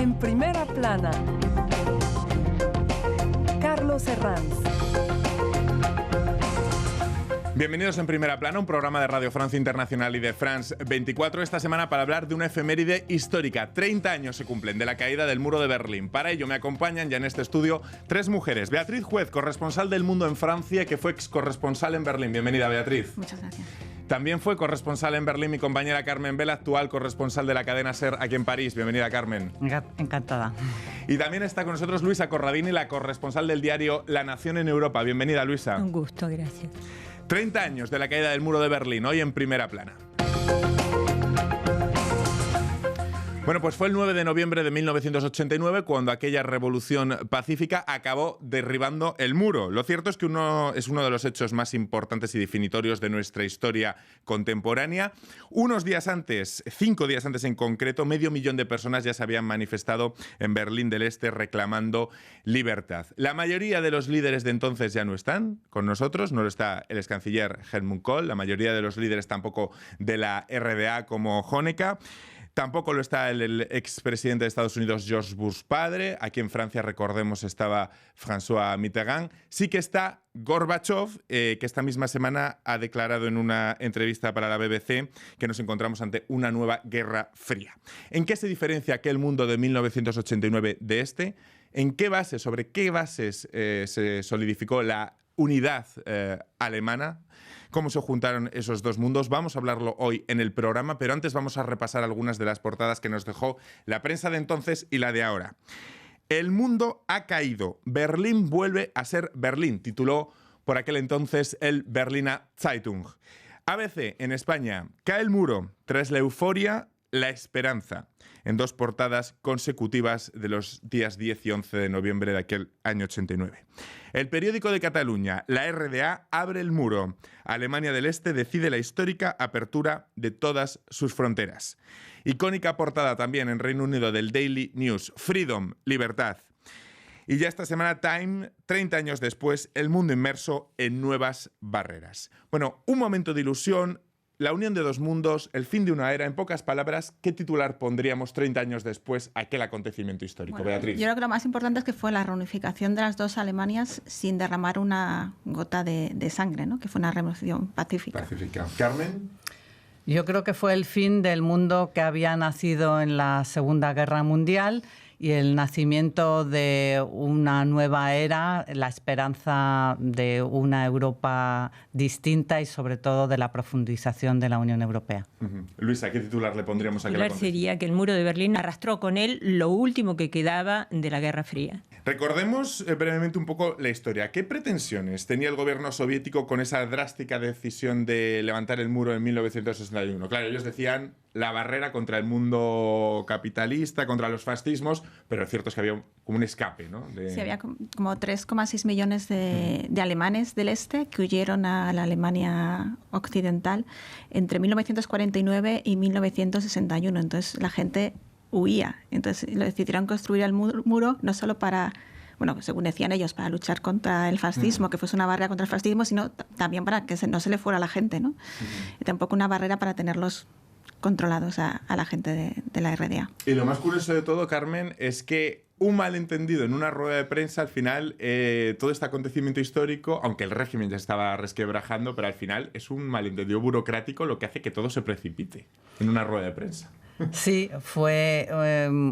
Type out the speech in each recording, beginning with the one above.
En primera plana, Carlos Herranz. Bienvenidos en Primera Plana, un programa de Radio Francia Internacional y de France 24, esta semana para hablar de una efeméride histórica. 30 años se cumplen de la caída del muro de Berlín. Para ello me acompañan ya en este estudio tres mujeres. Beatriz Juez, corresponsal del Mundo en Francia, que fue ex corresponsal en Berlín. Bienvenida, Beatriz. Muchas gracias. También fue corresponsal en Berlín mi compañera Carmen Vela, actual corresponsal de la cadena SER aquí en París. Bienvenida, Carmen. Encantada. Y también está con nosotros Luisa Corradini, la corresponsal del diario La Nación en Europa. Bienvenida, Luisa. Un gusto, gracias. 30 años de la caída del muro de Berlín, hoy en Primera Plana. Bueno, pues fue el 9 de noviembre de 1989 cuando aquella revolución pacífica acabó derribando el muro. Lo cierto es que es uno de los hechos más importantes y definitorios de nuestra historia contemporánea. Unos días antes, 5 días antes en concreto, 500.000 de personas ya se habían manifestado en Berlín del Este reclamando libertad. La mayoría de los líderes de entonces ya no están con nosotros, no lo está el excanciller Helmut Kohl, la mayoría de los líderes tampoco de la RDA como Honecker. Tampoco lo está el expresidente de Estados Unidos, George Bush padre. Aquí en Francia, recordemos, estaba François Mitterrand. Sí que está Gorbachev, que esta misma semana ha declarado en una entrevista para la BBC que nos encontramos ante una nueva guerra fría. ¿En qué se diferencia aquel mundo de 1989 de este? ¿Sobre qué bases se solidificó la unidad alemana? ¿Cómo se juntaron esos dos mundos? Vamos a hablarlo hoy en el programa, pero antes vamos a repasar algunas de las portadas que nos dejó la prensa de entonces y la de ahora. El mundo ha caído. Berlín vuelve a ser Berlín, tituló por aquel entonces el Berliner Zeitung. ABC en España, cae el muro. Tras la euforia, la esperanza. En dos portadas consecutivas de los días 10 y 11 de noviembre de aquel año 89. El periódico de Cataluña, la RDA, abre el muro. Alemania del Este decide la histórica apertura de todas sus fronteras. Icónica portada también en Reino Unido del Daily News. Freedom, libertad. Y ya esta semana Time, 30 años después, el mundo inmerso en nuevas barreras. Bueno, un momento de ilusión. La unión de dos mundos, el fin de una era. En pocas palabras, ¿qué titular pondríamos 30 años después a aquel acontecimiento histórico? Bueno, Beatriz. Yo creo que lo más importante es que fue la reunificación de las dos Alemanias sin derramar una gota de sangre, ¿no? Que fue una revolución pacífica. Carmen. Yo creo que fue el fin del mundo que había nacido en la Segunda Guerra Mundial y el nacimiento de una nueva era, la esperanza de una Europa distinta y sobre todo de la profundización de la Unión Europea. Luisa, ¿qué titular le pondríamos a aquel acontecimiento? Sería que el muro de Berlín arrastró con él lo último que quedaba de la Guerra Fría. Recordemos brevemente un poco la historia. ¿Qué pretensiones tenía el gobierno soviético con esa drástica decisión de levantar el muro en 1961? Claro, ellos decían la barrera contra el mundo capitalista, contra los fascismos, pero lo cierto es que había como un escape, ¿no? Sí, había como 3,6 millones de alemanes del este que huyeron a la Alemania occidental entre 1949 y 1961. Entonces la gente huía. Entonces decidieron construir el muro no solo para, bueno, según decían ellos, para luchar contra el fascismo, que fuese una barrera contra el fascismo, sino también para que no se le fuera a la gente, ¿no? Y tampoco una barrera para tenerlos controlados a la gente de la RDA. Y lo más curioso de todo, Carmen, es que un malentendido en una rueda de prensa, al final, todo este acontecimiento histórico, aunque el régimen ya estaba resquebrajando, pero al final es un malentendido burocrático lo que hace que todo se precipite en una rueda de prensa. Sí, fue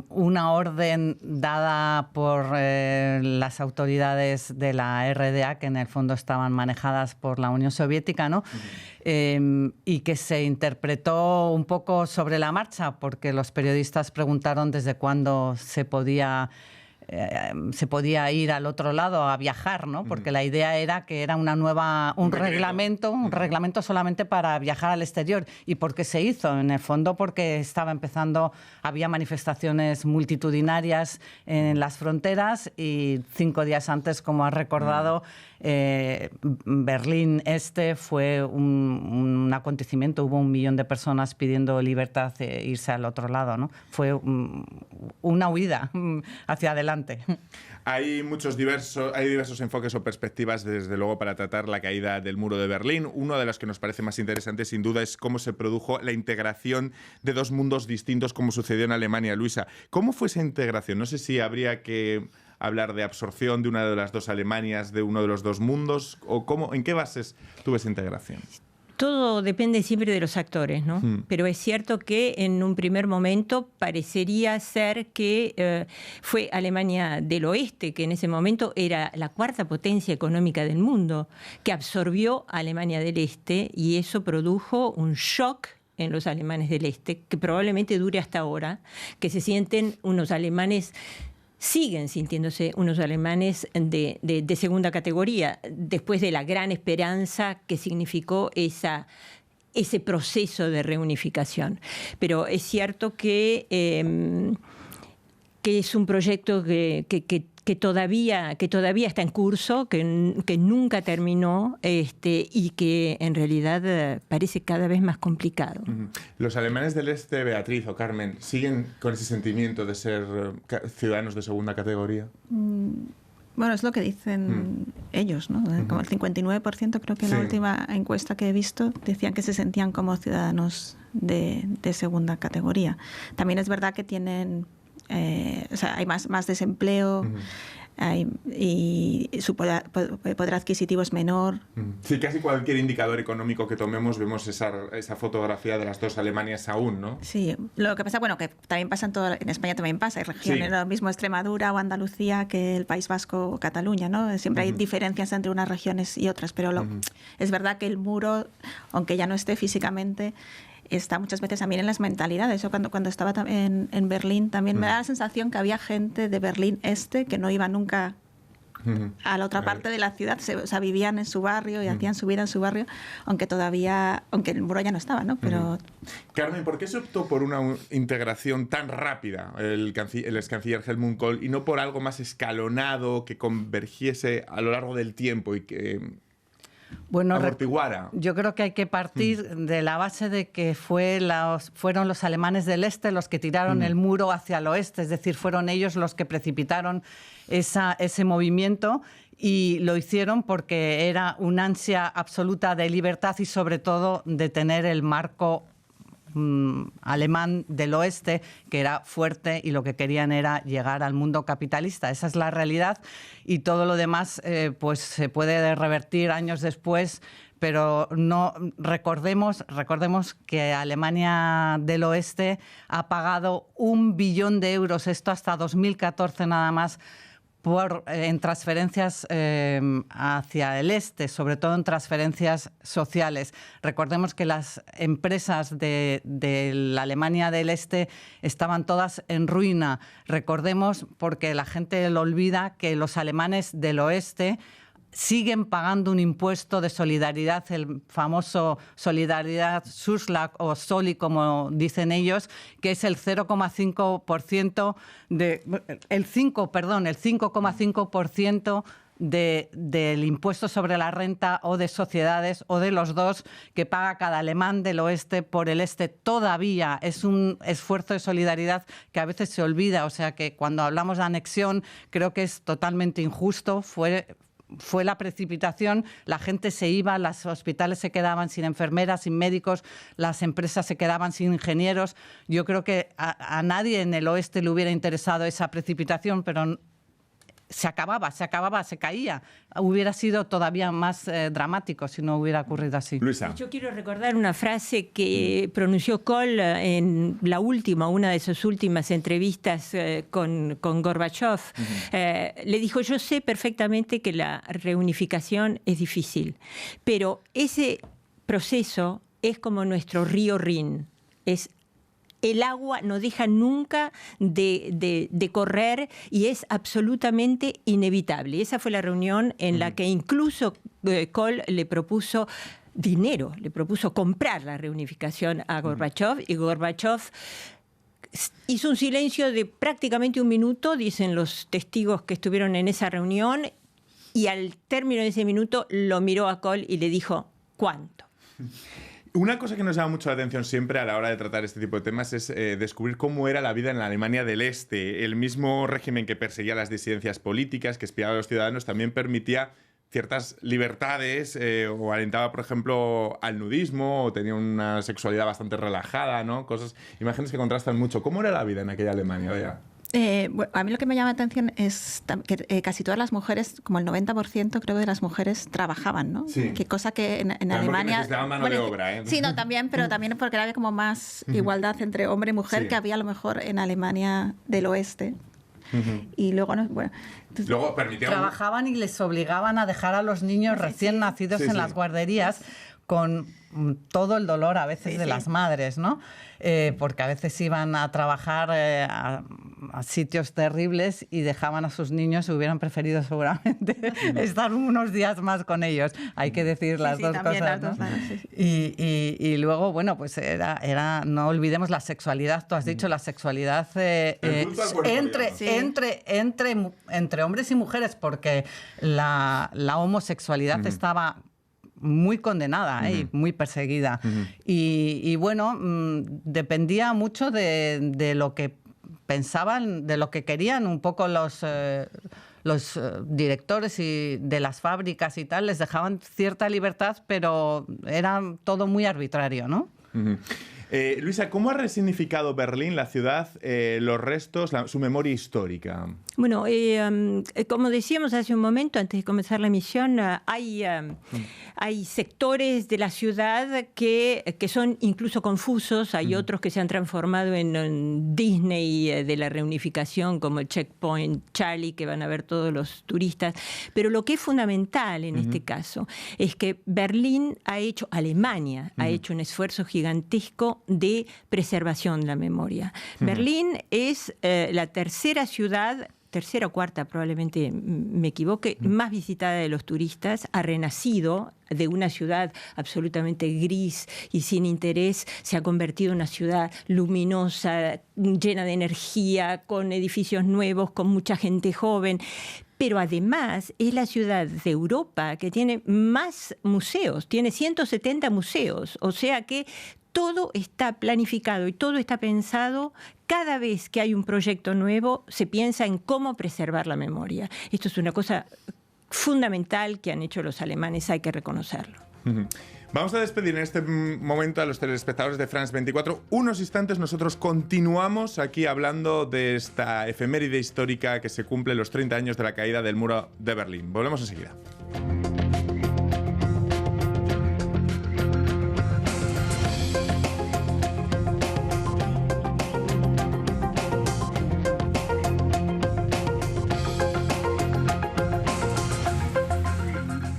una orden dada por las autoridades de la RDA, que en el fondo estaban manejadas por la Unión Soviética, ¿no? Y que se interpretó un poco sobre la marcha, porque los periodistas preguntaron desde cuándo se podía ir al otro lado a viajar, ¿no? Porque la idea era que era un reglamento solamente para viajar al exterior. ¿Y por qué se hizo? En el fondo porque había manifestaciones multitudinarias en las fronteras y 5 días antes, como has recordado, Berlín Este fue un acontecimiento, hubo 1 millón de personas pidiendo libertad e irse al otro lado, ¿no? Fue una huida hacia adelante adelante. Hay diversos enfoques o perspectivas, desde luego, para tratar la caída del muro de Berlín. Uno de los que nos parece más interesante, sin duda, es cómo se produjo la integración de dos mundos distintos, como sucedió en Alemania. Luisa, ¿cómo fue esa integración? No sé si habría que hablar de absorción de una de las dos Alemanias, de uno de los dos mundos, o en qué bases tuvo esa integración. Todo depende siempre de los actores, ¿no? Pero es cierto que en un primer momento parecería ser que fue Alemania del Oeste, que en ese momento era la cuarta potencia económica del mundo, que absorbió a Alemania del Este, y eso produjo un shock en los alemanes del Este, que probablemente dure hasta ahora, que se sienten unos alemanes... Siguen sintiéndose unos alemanes de segunda categoría, después de la gran esperanza que significó ese proceso de reunificación. Pero es cierto que es un proyecto que todavía está en curso, que nunca terminó, y que en realidad parece cada vez más complicado. Los alemanes del Este, Beatriz o Carmen, ¿siguen con ese sentimiento de ser ciudadanos de segunda categoría? Bueno, es lo que dicen ellos, ¿no? Como el 59%, creo que en la última encuesta que he visto, decían que se sentían como ciudadanos de segunda categoría. También es verdad que tienen... hay más desempleo, y su poder adquisitivo es menor. Sí, casi cualquier indicador económico que tomemos vemos esa fotografía de las dos Alemanias aún, ¿no? Sí, lo que pasa, bueno, que también pasa en España también pasa, hay regiones, lo mismo Extremadura o Andalucía que el País Vasco o Cataluña, ¿no? Siempre hay diferencias entre unas regiones y otras, pero es verdad que el muro, aunque ya no esté físicamente, está muchas veces también en las mentalidades. Yo cuando estaba en Berlín también me da la sensación que había gente de Berlín Este que no iba nunca a la otra parte de la ciudad, vivían en su barrio y hacían su vida en su barrio, aunque el muro ya no estaba, ¿no? Pero... Carmen, ¿por qué se optó por una integración tan rápida, el ex canciller Helmut Kohl, y no por algo más escalonado, que convergiese a lo largo del tiempo y que... amortiguara? Yo creo que hay que partir de la base de que fueron los alemanes del Este los que tiraron el muro hacia el oeste, es decir, fueron ellos los que precipitaron ese movimiento, y lo hicieron porque era una ansia absoluta de libertad y sobre todo de tener el marco alemán del oeste, que era fuerte, y lo que querían era llegar al mundo capitalista. Esa es la realidad, y todo lo demás pues se puede revertir años después, pero no recordemos que Alemania del Oeste ha pagado 1 billón de euros, esto hasta 2014 nada más, en transferencias hacia el este, sobre todo en transferencias sociales. Recordemos que las empresas de la Alemania del Este estaban todas en ruina. Recordemos, porque la gente lo olvida, que los alemanes del Oeste siguen pagando un impuesto de solidaridad, el famoso Solidaritätszuschlag o Soli, como dicen ellos, que es el 0,5% el 5,5% del impuesto sobre la renta o de sociedades, o de los dos, que paga cada alemán del oeste por el este. Todavía es un esfuerzo de solidaridad que a veces se olvida. O sea que cuando hablamos de anexión creo que es totalmente injusto. Fue la precipitación, la gente se iba, los hospitales se quedaban sin enfermeras, sin médicos, las empresas se quedaban sin ingenieros. Yo creo que a nadie en el oeste le hubiera interesado esa precipitación, pero se acababa, se caía. Hubiera sido todavía más dramático si no hubiera ocurrido así. Luisa. Yo quiero recordar una frase que pronunció Kohl en una de sus últimas entrevistas con Gorbachev. Le dijo: yo sé perfectamente que la reunificación es difícil, pero ese proceso es como nuestro río Rin. El agua no deja nunca de correr y es absolutamente inevitable. Esa fue la reunión en la que incluso Kohl le propuso dinero, le propuso comprar la reunificación a Gorbachev, y Gorbachev hizo un silencio de prácticamente 1 minuto, dicen los testigos que estuvieron en esa reunión, y al término de ese minuto lo miró a Kohl y le dijo: ¿cuánto? Una cosa que nos llama mucho la atención siempre a la hora de tratar este tipo de temas es descubrir cómo era la vida en la Alemania del Este. El mismo régimen que perseguía las disidencias políticas, que espiaba a los ciudadanos, también permitía ciertas libertades o alentaba, por ejemplo, al nudismo o tenía una sexualidad bastante relajada, ¿no? Imágenes que contrastan mucho. ¿Cómo era la vida en aquella Alemania, Bea? Bueno, a mí lo que me llama la atención es que casi todas las mujeres, como el 90% creo de las mujeres, trabajaban, ¿no? Sí. Que cosa que en Alemania... Porque necesitaban mano de obra, ¿eh? Sí, no, también, pero también porque había como más igualdad entre hombre y mujer que había a lo mejor en Alemania del oeste. Y luego, bueno... Entonces, luego permitían... Trabajaban y les obligaban a dejar a los niños recién nacidos en las guarderías con todo el dolor a veces de las madres, ¿no? Porque a veces iban a trabajar a sitios terribles y dejaban a sus niños y hubieran preferido seguramente estar unos días más con ellos. Hay que decir las dos cosas, las ¿no? dos, sí. Y luego, bueno, pues era no olvidemos la sexualidad. Tú has dicho la sexualidad entre hombres y mujeres, porque la homosexualidad estaba muy condenada y muy perseguida. Y bueno, dependía mucho de lo que pensaban, de lo que querían un poco los directores y de las fábricas y tal. Les dejaban cierta libertad, pero era todo muy arbitrario, ¿no? Luisa, ¿cómo ha resignificado Berlín, la ciudad, los restos, su memoria histórica? Bueno, como decíamos hace un momento, antes de comenzar la emisión, hay sectores de la ciudad que son incluso confusos. Hay otros que se han transformado en Disney de la reunificación, como el Checkpoint Charlie, que van a ver todos los turistas. Pero lo que es fundamental en este caso es que Berlín Alemania ha hecho un esfuerzo gigantesco de preservación de la memoria. Berlín es la tercera o cuarta, probablemente me equivoque, más visitada de los turistas. Ha renacido de una ciudad absolutamente gris y sin interés, se ha convertido en una ciudad luminosa, llena de energía, con edificios nuevos, con mucha gente joven. Pero además es la ciudad de Europa que tiene más museos, tiene 170 museos, o sea que todo está planificado y todo está pensado. Cada vez que hay un proyecto nuevo, se piensa en cómo preservar la memoria. Esto es una cosa fundamental que han hecho los alemanes, hay que reconocerlo. Vamos a despedir en este momento a los telespectadores de France 24. Unos instantes nosotros continuamos aquí hablando de esta efeméride histórica que se cumple los 30 años de la caída del muro de Berlín. Volvemos enseguida.